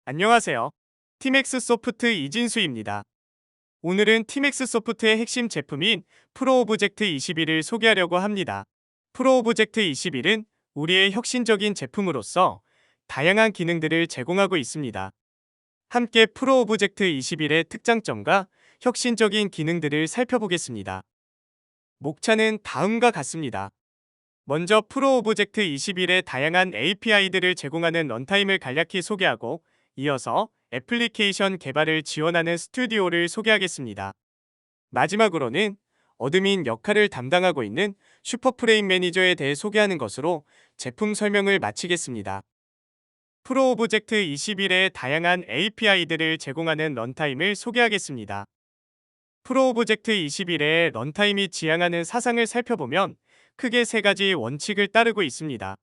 안녕하세요. 티맥스 소프트 이진수입니다. 오늘은 티맥스 소프트의 핵심 제품인 프로 오브젝트 21을 소개하려고 합니다. 프로 오브젝트 21은 우리의 혁신적인 제품으로서 다양한 기능들을 제공하고 있습니다. 함께 프로 오브젝트 21의 특장점과 혁신적인 기능들을 살펴보겠습니다. 목차는 다음과 같습니다. 먼저 프로 오브젝트 21의 다양한 API들을 제공하는 런타임을 간략히 소개하고 이어서 애플리케이션 개발을 지원하는 스튜디오를 소개하겠습니다. 마지막으로는 어드민 역할을 담당하고 있는 슈퍼프레임 매니저에 대해 소개하는 것으로 제품 설명을 마치겠습니다. 프로 오브젝트 21의 다양한 API들을 제공하는 런타임을 소개하겠습니다. 프로 오브젝트 21의 런타임이 지향하는 사상을 살펴보면 크게 세 가지 원칙을 따르고 있습니다.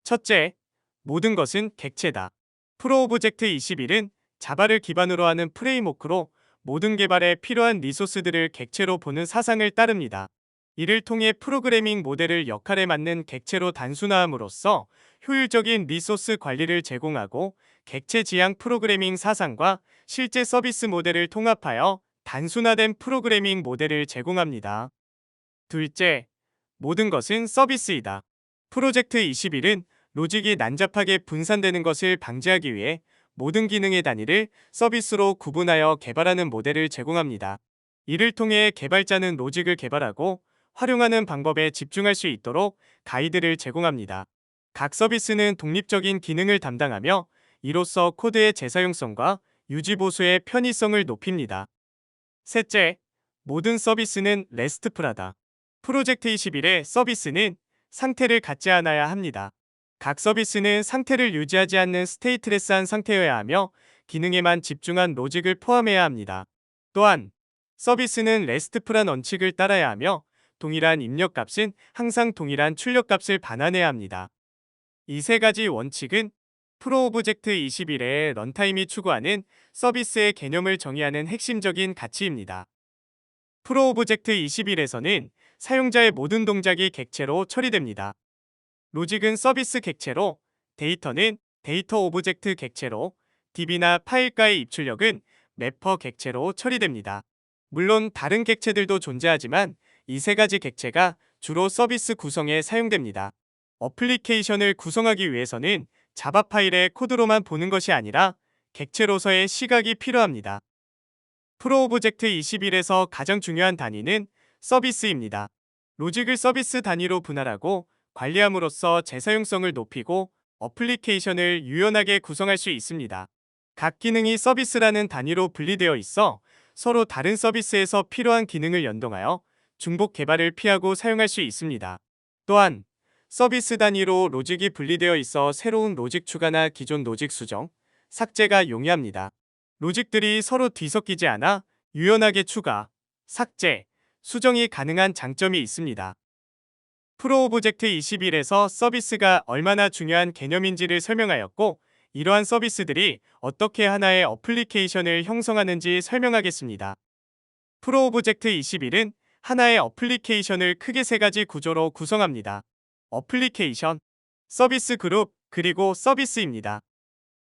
첫째, 모든 것은 객체다. 프로 오브젝트 21은 자바를 기반으로 하는 프레임워크로 모든 개발에 필요한 리소스들을 객체로 보는 사상을 따릅니다. 이를 통해 프로그래밍 모델을 역할에 맞는 객체로 단순화함으로써 효율적인 리소스 관리를 제공하고 객체 지향 프로그래밍 사상과 실제 서비스 모델을 통합하여 단순화된 프로그래밍 모델을 제공합니다. 둘째, 모든 것은 서비스이다. 프로젝트 21은 로직이 난잡하게 분산되는 것을 방지하기 위해 모든 기능의 단위를 서비스로 구분하여 개발하는 모델을 제공합니다. 이를 통해 개발자는 로직을 개발하고 활용하는 방법에 집중할 수 있도록 가이드를 제공합니다. 각 서비스는 독립적인 기능을 담당하며 이로써 코드의 재사용성과 유지 보수의 편의성을 높입니다. 셋째, 모든 서비스는 레스트풀하다. 프로젝트 21의 서비스는 상태를 갖지 않아야 합니다. 각 서비스는 상태를 유지하지 않는 스테이트레스한 상태여야 하며 기능에만 집중한 로직을 포함해야 합니다. 또한 서비스는 레스트풀한 원칙을 따라야 하며 동일한 입력값은 항상 동일한 출력값을 반환해야 합니다. 이 세 가지 원칙은 프로 오브젝트 21의 런타임이 추구하는 서비스의 개념을 정의하는 핵심적인 가치입니다. 프로 오브젝트 21에서는 사용자의 모든 동작이 객체로 처리됩니다. 로직은 서비스 객체로, 데이터는 데이터 오브젝트 객체로, DB나 파일과의 입출력은 매퍼 객체로 처리됩니다. 물론 다른 객체들도 존재하지만 이 세 가지 객체가 주로 서비스 구성에 사용됩니다. 어플리케이션을 구성하기 위해서는 자바 파일의 코드로만 보는 것이 아니라 객체로서의 시각이 필요합니다. 프로 오브젝트 21에서 가장 중요한 단위는 서비스입니다. 로직을 서비스 단위로 분할하고 관리함으로써 재사용성을 높이고 어플리케이션을 유연하게 구성할 수 있습니다. 각 기능이 서비스라는 단위로 분리되어 있어 서로 다른 서비스에서 필요한 기능을 연동하여 중복 개발을 피하고 사용할 수 있습니다. 또한 서비스 단위로 로직이 분리되어 있어 새로운 로직 추가나 기존 로직 수정, 삭제가 용이합니다. 로직들이 서로 뒤섞이지 않아 유연하게 추가, 삭제, 수정이 가능한 장점이 있습니다. 프로 오브젝트 21에서 서비스가 얼마나 중요한 개념인지를 설명하였고, 이러한 서비스들이 어떻게 하나의 어플리케이션을 형성하는지 설명하겠습니다. 프로 오브젝트 21은 하나의 어플리케이션을 크게 세 가지 구조로 구성합니다. 어플리케이션, 서비스 그룹, 그리고 서비스입니다.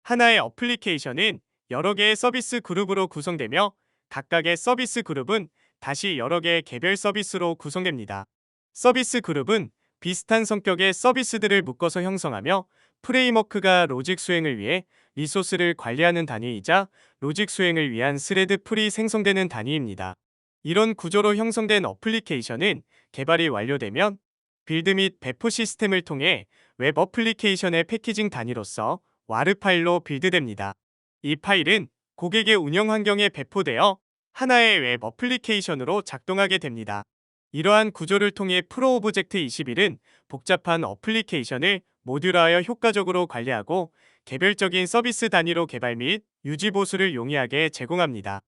하나의 어플리케이션은 여러 개의 서비스 그룹으로 구성되며 각각의 서비스 그룹은 다시 여러 개의 개별 서비스로 구성됩니다. 서비스 그룹은 비슷한 성격의 서비스들을 묶어서 형성하며 프레임워크가 로직 수행을 위해 리소스를 관리하는 단위이자 로직 수행을 위한 스레드 풀이 생성되는 단위입니다. 이런 구조로 형성된 어플리케이션은 개발이 완료되면 빌드 및 배포 시스템을 통해 웹 어플리케이션의 패키징 단위로서 와르 파일로 빌드됩니다. 이 파일은 고객의 운영 환경에 배포되어 하나의 웹 어플리케이션으로 작동하게 됩니다. 이러한 구조를 통해 프로 오브젝트 21은 복잡한 어플리케이션을 모듈화하여 효과적으로 관리하고 개별적인 서비스 단위로 개발 및 유지 보수를 용이하게 제공합니다.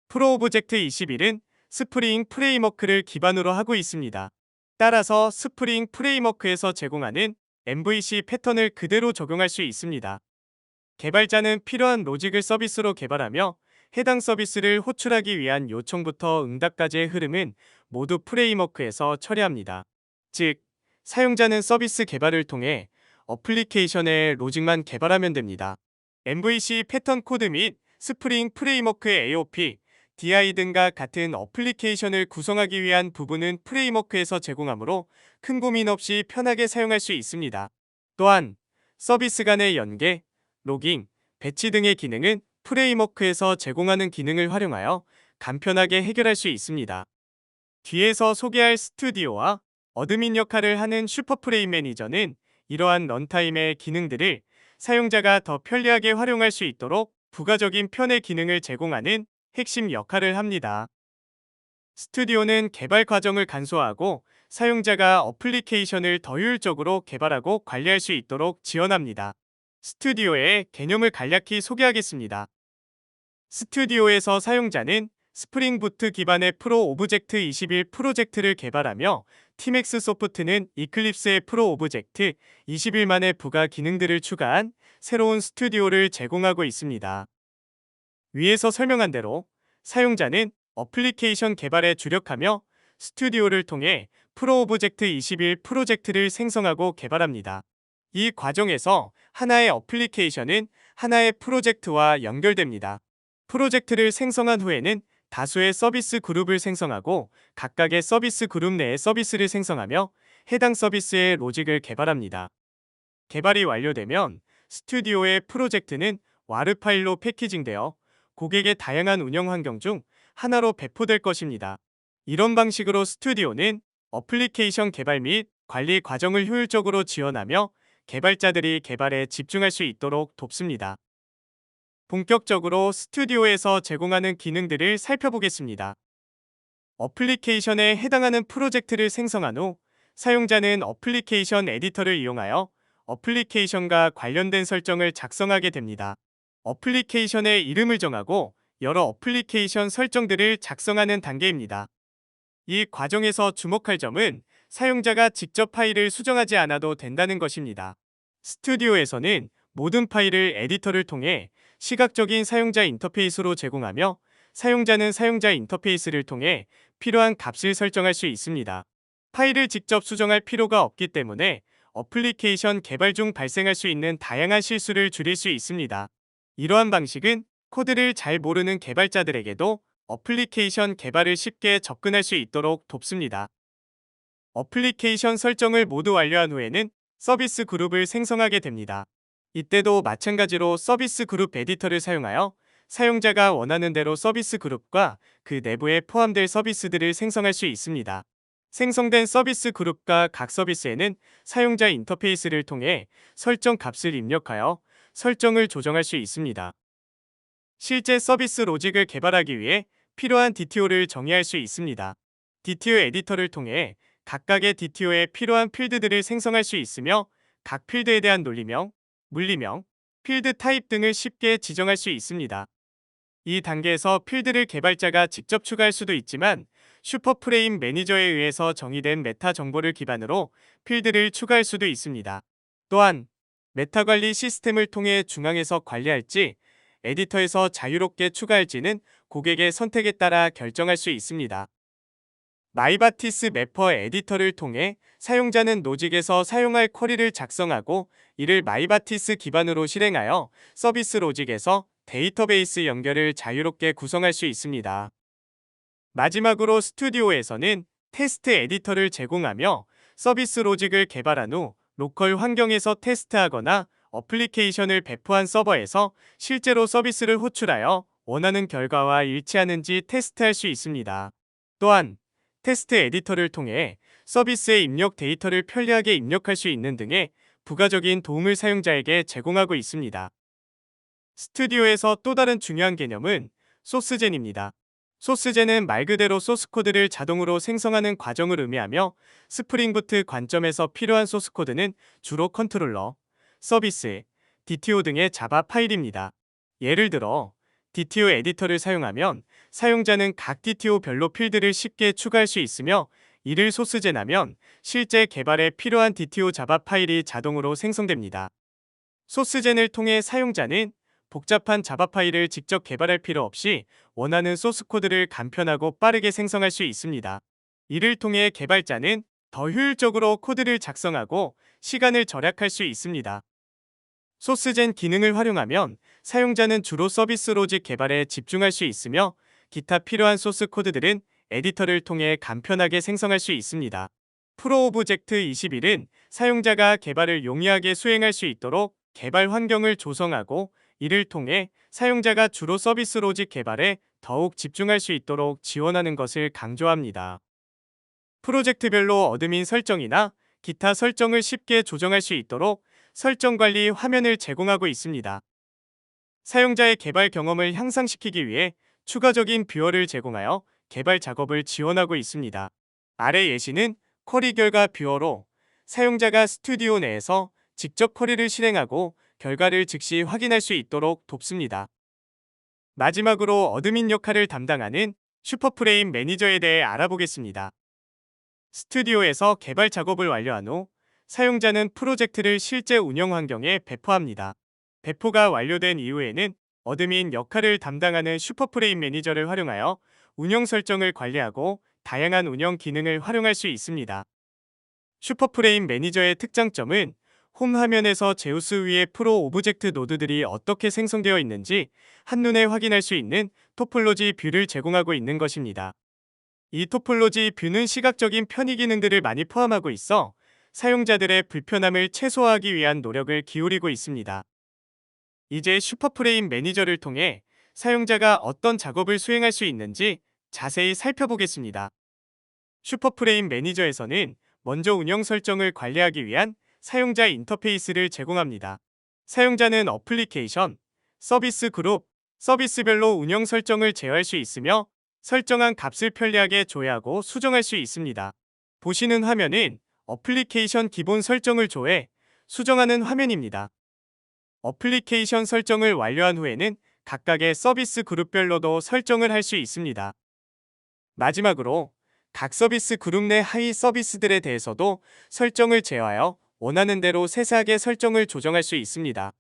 프로 오브젝트 21은 스프링 프레임워크를 기반으로 하고 있습니다. 따라서 스프링 프레임워크에서 제공하는 MVC 패턴을 그대로 적용할 수 있습니다. 개발자는 필요한 로직을 서비스로 개발하며 해당 서비스를 호출하기 위한 요청부터 응답까지의 흐름은 모두 프레임워크에서 처리합니다. 즉, 사용자는 서비스 개발을 통해 어플리케이션의 로직만 개발하면 됩니다. MVC 패턴 코드 및 스프링 프레임워크 AOP, DI 등과 같은 어플리케이션을 구성하기 위한 부분은 프레임워크에서 제공하므로 큰 고민 없이 편하게 사용할 수 있습니다. 또한 서비스 간의 연계, 로깅, 배치 등의 기능은 프레임워크에서 제공하는 기능을 활용하여 간편하게 해결할 수 있습니다. 뒤에서 소개할 스튜디오와 어드민 역할을 하는 슈퍼프레임 매니저는 이러한 런타임의 기능들을 사용자가 더 편리하게 활용할 수 있도록 부가적인 편의 기능을 제공하는 핵심 역할을 합니다. 스튜디오는 개발 과정을 간소화하고 사용자가 어플리케이션을 더 효율적으로 개발하고 관리할 수 있도록 지원합니다. 스튜디오의 개념을 간략히 소개하겠습니다. 스튜디오에서 사용자는 스프링 부트 기반의 프로 오브젝트 21 프로젝트를 개발하며 티맥스 소프트는 이클립스의 프로 오브젝트 21만의 부가 기능들을 추가한 새로운 스튜디오를 제공하고 있습니다. 위에서 설명한 대로 사용자는 어플리케이션 개발에 주력하며 스튜디오를 통해 프로 오브젝트 21 프로젝트를 생성하고 개발합니다. 이 과정에서 하나의 어플리케이션은 하나의 프로젝트와 연결됩니다. 프로젝트를 생성한 후에는 다수의 서비스 그룹을 생성하고 각각의 서비스 그룹 내에 서비스를 생성하며 해당 서비스의 로직을 개발합니다. 개발이 완료되면 스튜디오의 프로젝트는 와르 파일로 패키징되어 고객의 다양한 운영 환경 중 하나로 배포될 것입니다. 이런 방식으로 스튜디오는 어플리케이션 개발 및 관리 과정을 효율적으로 지원하며 개발자들이 개발에 집중할 수 있도록 돕습니다. 본격적으로 스튜디오에서 제공하는 기능들을 살펴보겠습니다. 어플리케이션에 해당하는 프로젝트를 생성한 후 사용자는 어플리케이션 에디터를 이용하여 어플리케이션과 관련된 설정을 작성하게 됩니다. 어플리케이션의 이름을 정하고 여러 어플리케이션 설정들을 작성하는 단계입니다. 이 과정에서 주목할 점은 사용자가 직접 파일을 수정하지 않아도 된다는 것입니다. 스튜디오에서는 모든 파일을 에디터를 통해 시각적인 사용자 인터페이스로 제공하며 사용자는 사용자 인터페이스를 통해 필요한 값을 설정할 수 있습니다. 파일을 직접 수정할 필요가 없기 때문에 어플리케이션 개발 중 발생할 수 있는 다양한 실수를 줄일 수 있습니다. 이러한 방식은 코드를 잘 모르는 개발자들에게도 어플리케이션 개발을 쉽게 접근할 수 있도록 돕습니다. 어플리케이션 설정을 모두 완료한 후에는 서비스 그룹을 생성하게 됩니다. 이때도 마찬가지로 서비스 그룹 에디터를 사용하여 사용자가 원하는 대로 서비스 그룹과 그 내부에 포함될 서비스들을 생성할 수 있습니다. 생성된 서비스 그룹과 각 서비스에는 사용자 인터페이스를 통해 설정 값을 입력하여 설정을 조정할 수 있습니다. 실제 서비스 로직을 개발하기 위해 필요한 DTO를 정의할 수 있습니다. DTO 에디터를 통해 각각의 DTO에 필요한 필드들을 생성할 수 있으며 각 필드에 대한 논리명, 물리명, 필드 타입 등을 쉽게 지정할 수 있습니다. 이 단계에서 필드를 개발자가 직접 추가할 수도 있지만 슈퍼프레임 매니저에 의해서 정의된 메타 정보를 기반으로 필드를 추가할 수도 있습니다. 또한 메타 관리 시스템을 통해 중앙에서 관리할지 에디터에서 자유롭게 추가할지는 고객의 선택에 따라 결정할 수 있습니다. 마이바티스 매퍼 에디터를 통해 사용자는 로직에서 사용할 쿼리를 작성하고 이를 마이바티스 기반으로 실행하여 서비스 로직에서 데이터베이스 연결을 자유롭게 구성할 수 있습니다. 마지막으로 스튜디오에서는 테스트 에디터를 제공하며 서비스 로직을 개발한 후 로컬 환경에서 테스트하거나 어플리케이션을 배포한 서버에서 실제로 서비스를 호출하여 원하는 결과와 일치하는지 테스트할 수 있습니다. 또한 테스트 에디터를 통해 서비스의 입력 데이터를 편리하게 입력할 수 있는 등의 부가적인 도움을 사용자에게 제공하고 있습니다. 스튜디오에서 또 다른 중요한 개념은 소스젠입니다. 소스젠은 말 그대로 소스코드를 자동으로 생성하는 과정을 의미하며 스프링부트 관점에서 필요한 소스코드는 주로 컨트롤러, 서비스, DTO 등의 자바 파일입니다. 예를 들어 DTO 에디터를 사용하면 사용자는 각 DTO별로 필드를 쉽게 추가할 수 있으며 이를 소스젠하면 실제 개발에 필요한 DTO 자바 파일이 자동으로 생성됩니다. 소스젠을 통해 사용자는 복잡한 자바 파일을 직접 개발할 필요 없이 원하는 소스 코드를 간편하고 빠르게 생성할 수 있습니다. 이를 통해 개발자는 더 효율적으로 코드를 작성하고 시간을 절약할 수 있습니다. 소스젠 기능을 활용하면 사용자는 주로 서비스 로직 개발에 집중할 수 있으며 기타 필요한 소스 코드들은 에디터를 통해 간편하게 생성할 수 있습니다. 프로 오브젝트 21은 사용자가 개발을 용이하게 수행할 수 있도록 개발 환경을 조성하고, 이를 통해 사용자가 주로 서비스 로직 개발에 더욱 집중할 수 있도록 지원하는 것을 강조합니다. 프로젝트별로 어드민 설정이나 기타 설정을 쉽게 조정할 수 있도록 설정 관리 화면을 제공하고 있습니다. 사용자의 개발 경험을 향상시키기 위해 추가적인 뷰어를 제공하여 개발 작업을 지원하고 있습니다. 아래 예시는 쿼리 결과 뷰어로 사용자가 스튜디오 내에서 직접 쿼리를 실행하고 결과를 즉시 확인할 수 있도록 돕습니다. 마지막으로 어드민 역할을 담당하는 슈퍼프레임 매니저에 대해 알아보겠습니다. 스튜디오에서 개발 작업을 완료한 후 사용자는 프로젝트를 실제 운영 환경에 배포합니다. 배포가 완료된 이후에는 어드민 역할을 담당하는 슈퍼프레임 매니저를 활용하여 운영 설정을 관리하고 다양한 운영 기능을 활용할 수 있습니다. 슈퍼프레임 매니저의 특장점은 홈 화면에서 제우스 위의 프로 오브젝트 노드들이 어떻게 생성되어 있는지 한눈에 확인할 수 있는 토폴로지 뷰를 제공하고 있는 것입니다. 이 토폴로지 뷰는 시각적인 편의 기능들을 많이 포함하고 있어 사용자들의 불편함을 최소화하기 위한 노력을 기울이고 있습니다. 이제 슈퍼프레임 매니저를 통해 사용자가 어떤 작업을 수행할 수 있는지 자세히 살펴보겠습니다. 슈퍼프레임 매니저에서는 먼저 운영 설정을 관리하기 위한 사용자 인터페이스를 제공합니다. 사용자는 어플리케이션, 서비스 그룹, 서비스별로 운영 설정을 제어할 수 있으며 설정한 값을 편리하게 조회하고 수정할 수 있습니다. 보시는 화면은 어플리케이션 기본 설정을 조회, 수정하는 화면입니다. 어플리케이션 설정을 완료한 후에는 각각의 서비스 그룹별로도 설정을 할 수 있습니다. 마지막으로 각 서비스 그룹 내 하위 서비스들에 대해서도 설정을 제어하여 원하는 대로 세세하게 설정을 조정할 수 있습니다.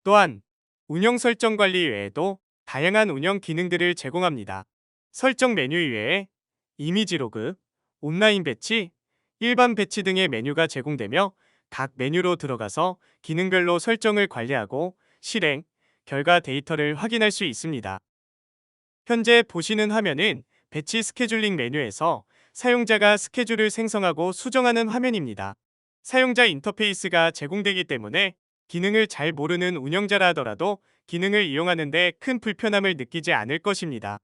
또한 운영 설정 관리 외에도 다양한 운영 기능들을 제공합니다. 설정 메뉴 이외에 이미지 로그, 온라인 배치, 일반 배치 등의 메뉴가 제공되며 각 메뉴로 들어가서 기능별로 설정을 관리하고 실행, 결과 데이터를 확인할 수 있습니다. 현재 보시는 화면은 배치 스케줄링 메뉴에서 사용자가 스케줄을 생성하고 수정하는 화면입니다. 사용자 인터페이스가 제공되기 때문에 기능을 잘 모르는 운영자라 하더라도 기능을 이용하는 데 큰 불편함을 느끼지 않을 것입니다.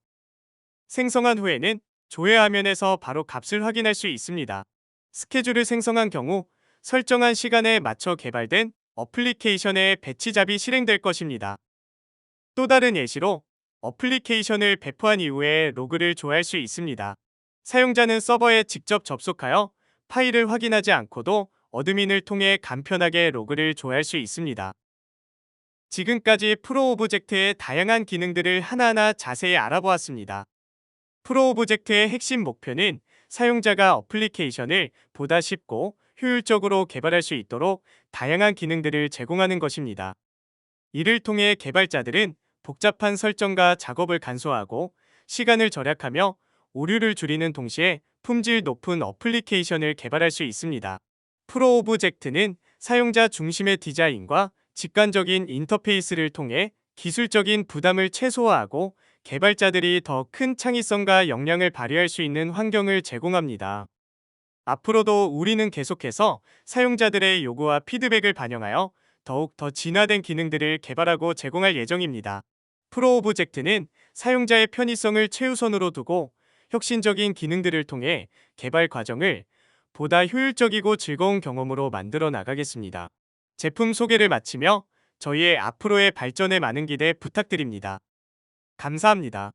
생성한 후에는 조회 화면에서 바로 값을 확인할 수 있습니다. 스케줄을 생성한 경우 설정한 시간에 맞춰 개발된 어플리케이션의 배치잡이 실행될 것입니다. 또 다른 예시로 어플리케이션을 배포한 이후에 로그를 조회할 수 있습니다. 사용자는 서버에 직접 접속하여 파일을 확인하지 않고도 어드민을 통해 간편하게 로그를 조회할 수 있습니다. 지금까지 프로 오브젝트의 다양한 기능들을 하나하나 자세히 알아보았습니다. 프로 오브젝트의 핵심 목표는 사용자가 어플리케이션을 보다 쉽고 효율적으로 개발할 수 있도록 다양한 기능들을 제공하는 것입니다. 이를 통해 개발자들은 복잡한 설정과 작업을 간소화하고 시간을 절약하며 오류를 줄이는 동시에 품질 높은 어플리케이션을 개발할 수 있습니다. 프로 오브젝트는 사용자 중심의 디자인과 직관적인 인터페이스를 통해 기술적인 부담을 최소화하고 개발자들이 더 큰 창의성과 역량을 발휘할 수 있는 환경을 제공합니다. 앞으로도 우리는 계속해서 사용자들의 요구와 피드백을 반영하여 더욱 더 진화된 기능들을 개발하고 제공할 예정입니다. 프로 오브젝트는 사용자의 편의성을 최우선으로 두고 혁신적인 기능들을 통해 개발 과정을 보다 효율적이고 즐거운 경험으로 만들어 나가겠습니다. 제품 소개를 마치며 저희의 앞으로의 발전에 많은 기대 부탁드립니다. 감사합니다.